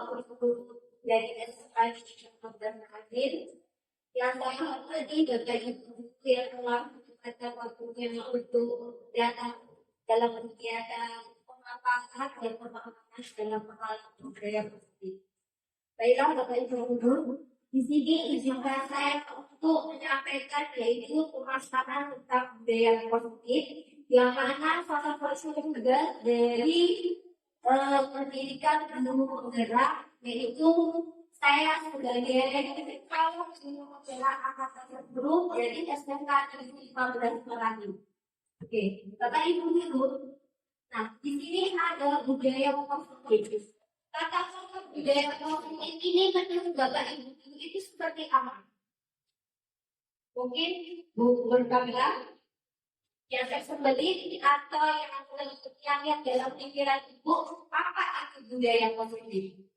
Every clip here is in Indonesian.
untuk dari SKS dan hadir yang saya tadi dari buku yang telah ada waktunya untuk data dalam kegiatan pemaparan dan pemahaman dalam hal budaya positif. Baiklah Bapak Ibu Guru, di sini izinkan saya untuk menyampaikan yaitu pemaparan tentang budaya positif yang mana salah satu tugas dari pendidikan guru penggerak yaitu saya sebagai kalau guru penggerak angkatan guru dari SMK Negeri 15 Merangi. Oke, Bapak Ibu Guru. Nah, di sini ada budaya positif. Kata-kata budaya positif ini menurut Bapak Ibu itu seperti apa? Mungkin Bu Berkamila yang tersembunyi atau yang dalam pikiran Ibu apa arti budaya positif?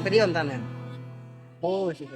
Tadi om tangan. Oh, sih.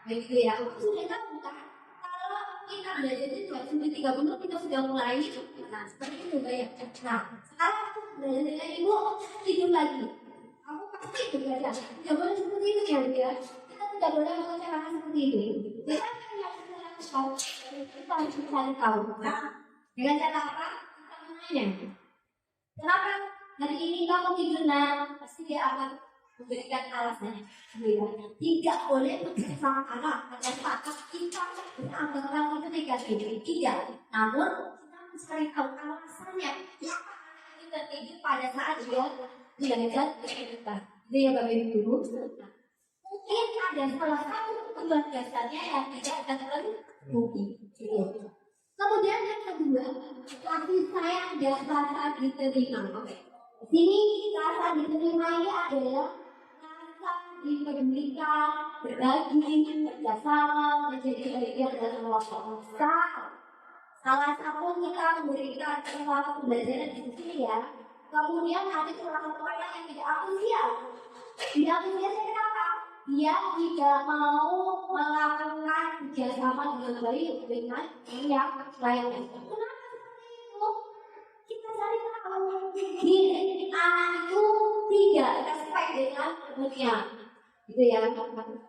Begitu ya, sudah tahu kan? Kalau kita belajar itu 2 sampai 3 menit kita sudah mulai. Nah, seperti itu ya. Nah, sekarang aku belajar ibu tidur lagi. Aku pasti itu belajar. Tidak boleh seperti itu ya, dia. Kita tidak boleh mengatakan seperti itu. Kita hanya kita harus mencari tahu. Dengan cara apa? Kita menanya. Kenapa hari ini kamu tidur? Pasti dia akan memberikan alasannya. Tidak boleh bekerja sama anak. Ada pakar kita beranggapan itu negatif. Tidak. Namun kita mencari tahu alasannya. Kita tidur pada saat dia belajar kita. Dia Bapak Ibu. Mungkin ada salah satu penyebab dasarnya yang tidak terpenuhi. Kemudian yang kedua, kasih sayang dan rasa diterima. Di sini rasa diterima ini adalah rasa dipedulikan, berbagi, bekerjasama, menjadi bagian dari kelompok. Salah satu kita memberikan sesuatu pembelajaran di sini ya. Kemudian ada salah satu orang yang tidak antusias. Tidak antusiasnya kenapa? Dia tidak mau melakukan kerjasama dengan baik dengan yang lainnya. Kenapa seperti itu? Kita cari tahu. Anak itu tidak respect dengan temannya, gitu ya.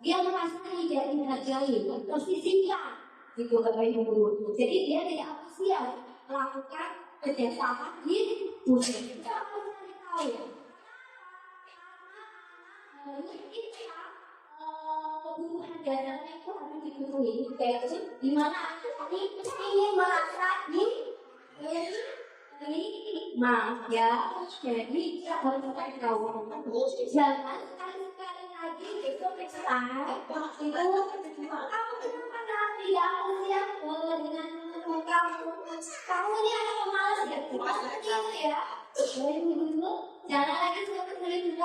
Dia merasa tidak dihargai, tersisihkan, gitu Bapak Ibu. Jadi dia tidak antusias melakukan kerjasama di dunia. Kita harus cari tahu. Kebutuhan dasarnya itu harus dipenuhi, yaitu di mana ini ingin merasa diterima, ya. Jadi kita harus mencari tahu. Jangan sekali-sekali lagi itu kita itu kamu kenapa nanti ya dengan kamu ini anak pemalas ya, gitu ya. Jangan lagi seperti itu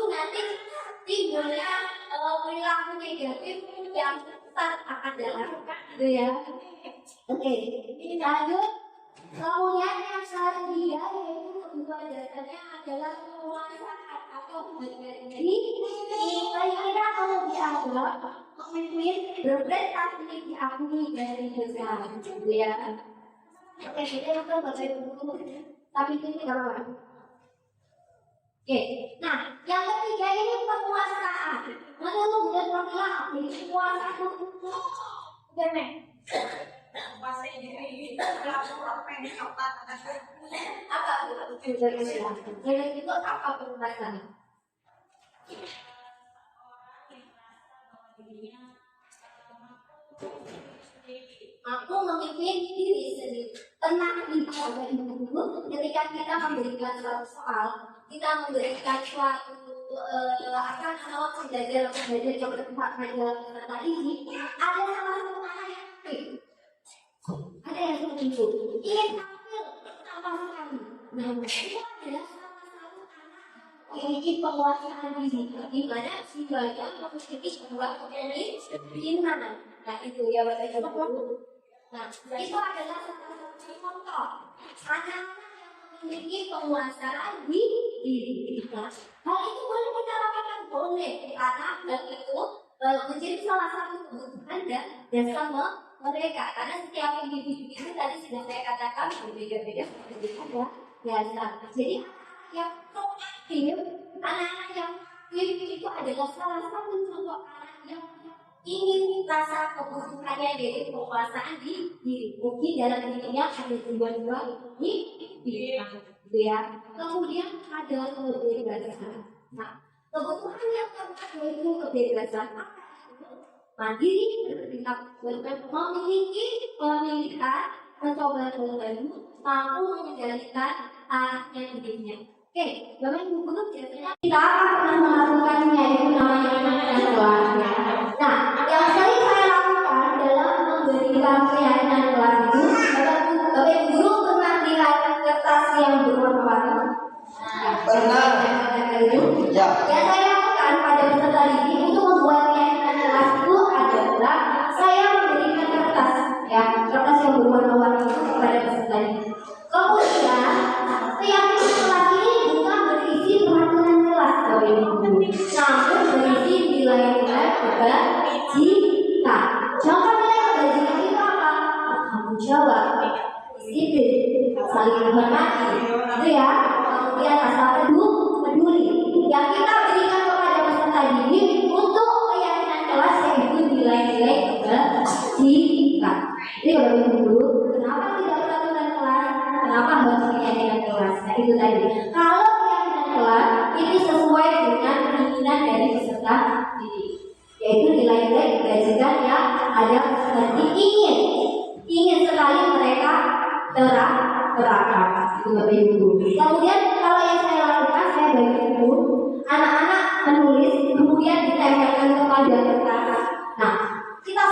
nanti timbulnya perilaku negatif yang besar akan datang, gitu ya. Oke, lanjut. Kemudian yang ketiga yaitu kebutuhan dasarnya adalah penguasaan atau jadi kira-kira kalau dianggap pemimpin berprestasi diakui dari besar, gitu ya. Oke, kita yang Bapak Ibu, tapi ini tidak apa. Oke, nah yang ketiga ini penguasaan. Menurut dan berlaku penguasaan itu benar. Kuasai diri, lapor pendek apa? Apa itu? Jadi itu apa penguasaan? Aku memimpin diri sendiri. Tenang di Bapak Ibu, ketika kita memberikan suatu soal, kita memberikan suatu pembelajaran yang bertempat pada ini, ada salah satu anak yang ada yang tertentu ingin tampil sama sekali. Nah, itu adalah salah satu anak memiliki penguasaan diri, di mana si bagian memiliki sebuah kepemimpinan. Nah, itu ya Bapak Ibu. Nah, itu adalah salah satu contoh anak-anak yang memiliki penguasaan di diri. Nah, hal itu boleh kita lakukan, boleh karena hal itu menjadi salah satu kebutuhan dan dasar mereka, karena setiap individu itu tadi sudah saya katakan berbeda-beda ada biasa. Jadi anak yang proaktif, anak-anak yang aktif itu adalah salah satu contoh anak yang ingin rasa kebutuhannya dari penguasaan di diri. Mungkin dalam dirinya ada dua-dua di diri, gitu ya. Kemudian ada kebebasan. Nah, kebutuhan yang keempat yaitu kebebasan. Mandiri, bertindak memiliki pemilihan, mencoba baru, mampu mengendalikan anaknya dirinya. Oke, Bapak Ibu guru biasanya kita akan melakukannya itu namanya kelas. Nah, yang sering saya lakukan dalam memberikan keyakinan kelas itu, Bapak Ibu guru pernah lihat kertas yang berwarna-warni? Pernah. Ya. Yang saya lakukan pada peserta didik untuk membuat keyakinan kelas itu adalah saya memberikan kertas yang berwarna-warni itu kepada peserta didik. Kemudian keyakinan kelas ini bukan berisi peraturan kelas, namun berisi nilai-nilai kebajikan. Contoh nilai kebajikan itu apa? Bertanggung jawab, disiplin, saling menghormati, itu ya. Kemudian rasa peduli yang kita berikan kepada peserta didik untuk keyakinan kelas yaitu nilai-nilai kebajikan. itu tadi. Kalau keyakinan kelas ini sesuai dengan keinginan dari peserta didik, yaitu nilai-nilai kebajikan yang ada peserta didik ingin sekali mereka terapkan. Itu Bapak Ibu. Kemudian kalau yang saya lakukan, saya bagi buku, anak-anak menulis, kemudian ditempelkan kepada kertas. Nah, kita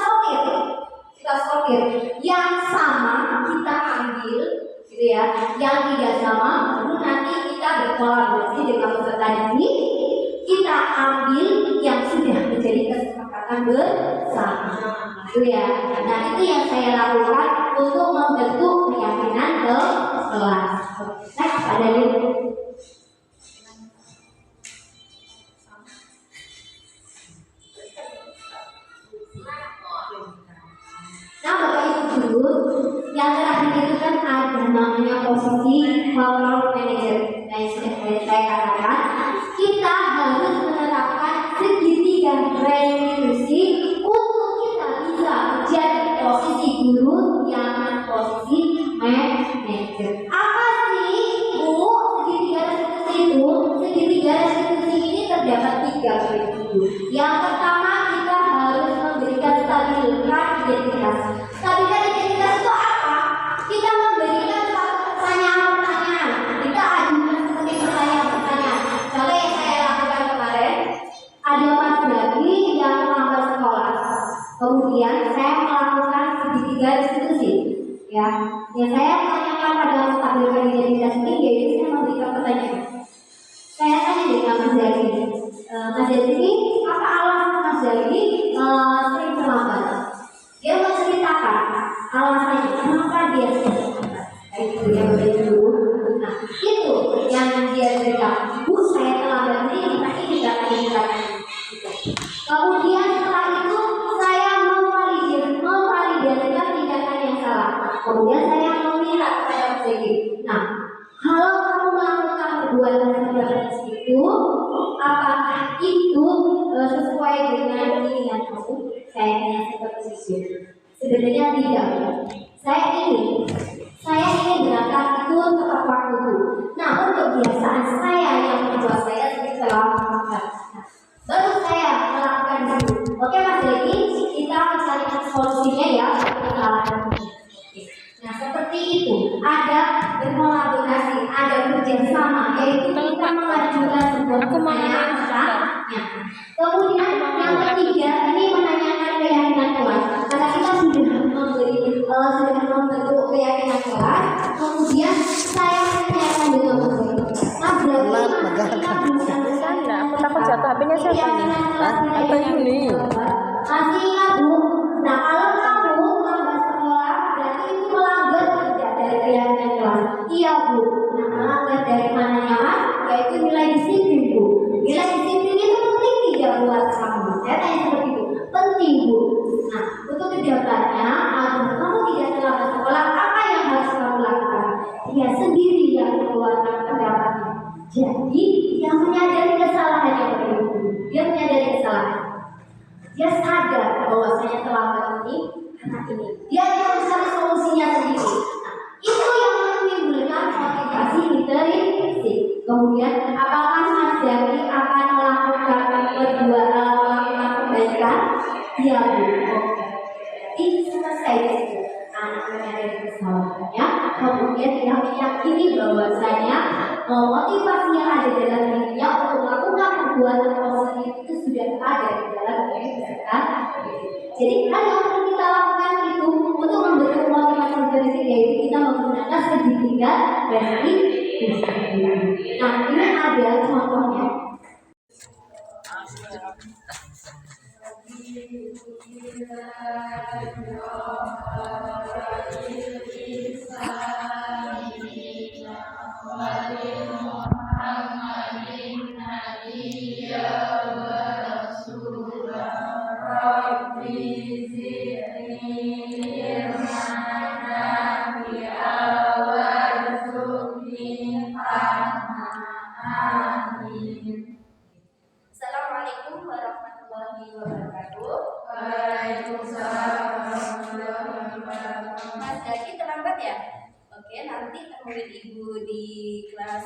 sortir yang sama kita ambil, gitu ya. Yang tidak sama, baru nanti kita berkolaborasi dengan peserta didik. Kita ambil yang sudah menjadi kesepakatan bersama, gitu ya. Nah, itu yang saya lakukan untuk membentuk keyakinan ke kelas. Next, ada link. Nah, Bapak Ibu dulu, yang terakhir itu kan ada namanya posisi control manager. Nah, yang sudah saya katakan, kita harus menerapkan segitiga restitusi untuk kita bisa menjadi posisi guru yang posisi manager. Apa sih, Bu, segitiga restitusi itu? Segitiga restitusi ini terdapat 3 prinsip. Yang pertama, kita harus memberikan stabilitas identitas. Stabilitas identitas itu apa? Kita memberikan satu pertanyaan. Kita ajukan seperti pertanyaan. Contoh yang saya lakukan kemarin, ada Mas Bagi yang melamar sekolah. Kemudian saya melakukan segitiga restitusi. Ya, yang saya tanyakan pada stabilitas identitas ini, yaitu saya memberikan pertanyaan. Saya tanya dengan Mas Jadi, Mas Jadi, apa alasan Mas Jadi sering terlambat? Dia menceritakan alasannya kenapa dia sering terlambat. Kayak gitu ya, begitu. Nah, itu yang dia cerita. Bu, saya terlambat ini, ini. Kemudian setelah itu saya memvalidasikan tindakan yang salah. Kemudian saya meminta kepada Mas Jadi. Nah, kalau kamu melakukan perbuatan seperti itu, apakah itu sesuai dengan keinginan kamu? Saya tanya seperti itu. Sebenarnya tidak. Saya ingin berangkat itu tepat waktu. Namun kebiasaan saya yang membuat saya sering terlambat. Baru saya melakukan itu. Oke Mas Dedi, kita mencari solusinya ya kesalahan. Nah, seperti itu, ada berkolaborasi, ada kerjasama, yaitu kita mengajukan sebuah pertanyaan. Kemudian yang ketiga, ini menanyakan keyakinan kelas. Karena kita sudah membentuk keyakinan kelas, kemudian saya menanyakan dengan Mas aku takut jatuh HP-nya siapa ini? Atau ini? Masih ingat Bu? Nah, kalau kamu lambat sekolah, berarti itu melanggar tidak dari keyakinan kelas. Iya Bu. Nah, melanggar dari mananya Mas? Yaitu nilai disiplin Bu. Nilai disiplin itu penting tidak buat kamu? Saya tanya seperti itu. Penting Bu. Nah, untuk kedepannya, agar kamu tidak terlambat sekolah, apa yang harus kamu lakukan? Dia sendiri yang mengeluarkan pendapatnya. Jadi, yang menyadari kesalahannya begitu. Dia menyadari kesalahan. Dia sadar bahwa saya terlambat ini karena ini. Dia yang mencari solusinya sendiri. Nah, itu yang menimbulkan motivasi intrinsik. Kemudian, apakah Mas Jaki akan melakukan kebaikan? Iya Bu. Ini selesai itu. Anak menyadari kesalahannya, kemudian dia meyakini bahwasanya motivasi yang ada dalam dirinya untuk melakukan perbuatan positif itu sudah ada di dalam diri kita. Jadi hal yang perlu kita lakukan itu untuk membentuk motivasi intrinsik, yaitu kita menggunakan segitiga restitusi. Nah, ini ada contohnya. Assalamualaikum warahmatullahi wabarakatuh. Waalaikumsalam warahmatullahi wabarakatuh. Mas Daki terlambat ya? Oke, nanti temuin ibu di kelas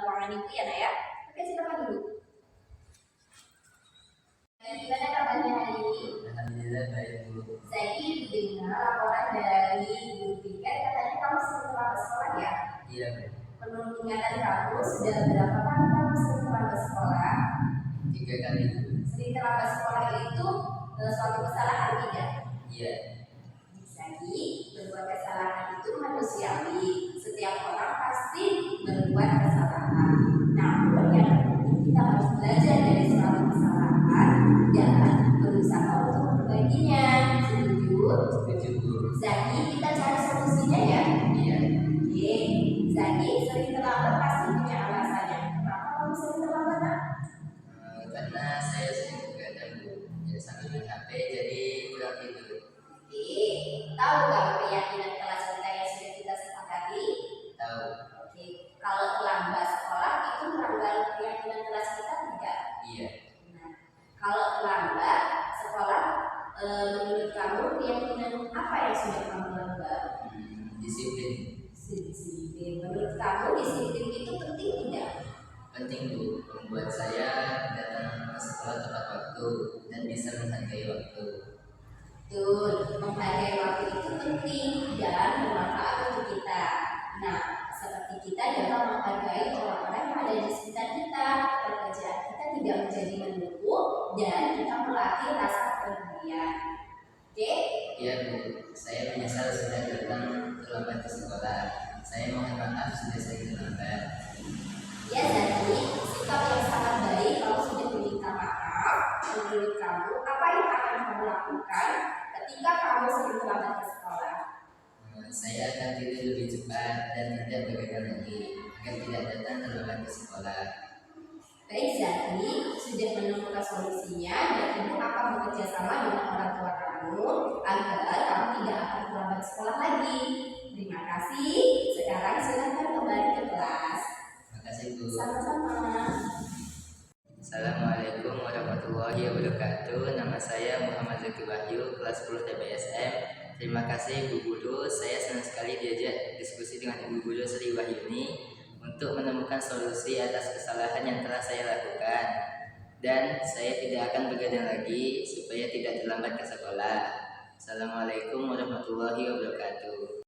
ruangan ibu ya, Nak ya. Oke, silakan dulu. Gimana kabarnya hari ini? Alhamdulillah baik Bu. Saya dengar laporan dari guru tiket katanya kamu sering terlambat sekolah ya. Iya Bu. Menurut ingatan kamu sudah berapa kali kamu sering terlambat sekolah? 3 kali Bu. Sering terlambat sekolah itu suatu kesalahan tidak? Iya. Jadi berbuat kesalahan itu manusiawi. Setiap orang pasti berbuat kesalahan. Namun yang penting kita harus belajar dari suatu kesalahan dan berusaha untuk memperbaikinya. Setuju? Setuju Bu. Zaki, kita cari solusinya ya. Iya. Oke, Zaki sering terlambat pasti punya alasannya. Kenapa kamu sering terlambat, Nak? Karena saya sering begadang Bu. Ya sambil main HP jadi kurang tidur. Oke, tahu nggak keyakinan kelas kita yang sudah kita sepakati? Tahu. Oke, kalau terlambat sekolah itu melanggar keyakinan kelas kita tidak? Iya. Nah, kalau terlambat sekolah, menurut kamu keyakinan apa yang sudah kamu langgar? Disiplin. Disiplin. Menurut kamu disiplin itu penting tidak? Penting Bu. Membuat saya datang ke sekolah tepat waktu dan bisa menghargai waktu. Betul, menghargai waktu itu penting dan bermanfaat untuk kita. Nah, seperti kita dapat menghargai orang-orang yang ada di sekitar kita, pekerjaan kita tidak menjadi menumpuk dan kita melatih rasa kepedulian. Oke? Iya Bu. Saya menyesal sudah datang terlambat ke sekolah. Saya mohon maaf sudah sering terlambat. Ya, jadi sikap yang sangat baik kalau sudah meminta maaf. Menurut kamu, apa yang akan kamu lakukan ketika kamu sering terlambat ke sekolah? Saya akan tidur lebih cepat dan tidak begadang lagi agar tidak datang terlambat ke sekolah. Baik, jadi sudah menemukan solusinya dan ibu akan bekerja sama dengan orang tua kamu agar kamu tidak akan terlambat sekolah lagi. Terima kasih. Sekarang silakan kembali ke kelas. Terima kasih Bu. Sama-sama. Assalamualaikum warahmatullahi wabarakatuh. Nama saya Muhammad Zaki Wahyu, kelas 10 TBSM. Terima kasih Bu Guru. Saya senang sekali diajak diskusi dengan Ibu Guru Sri Wahyuni untuk menemukan solusi atas kesalahan yang telah saya lakukan. Dan saya tidak akan begadang lagi supaya tidak terlambat ke sekolah. Assalamualaikum warahmatullahi wabarakatuh.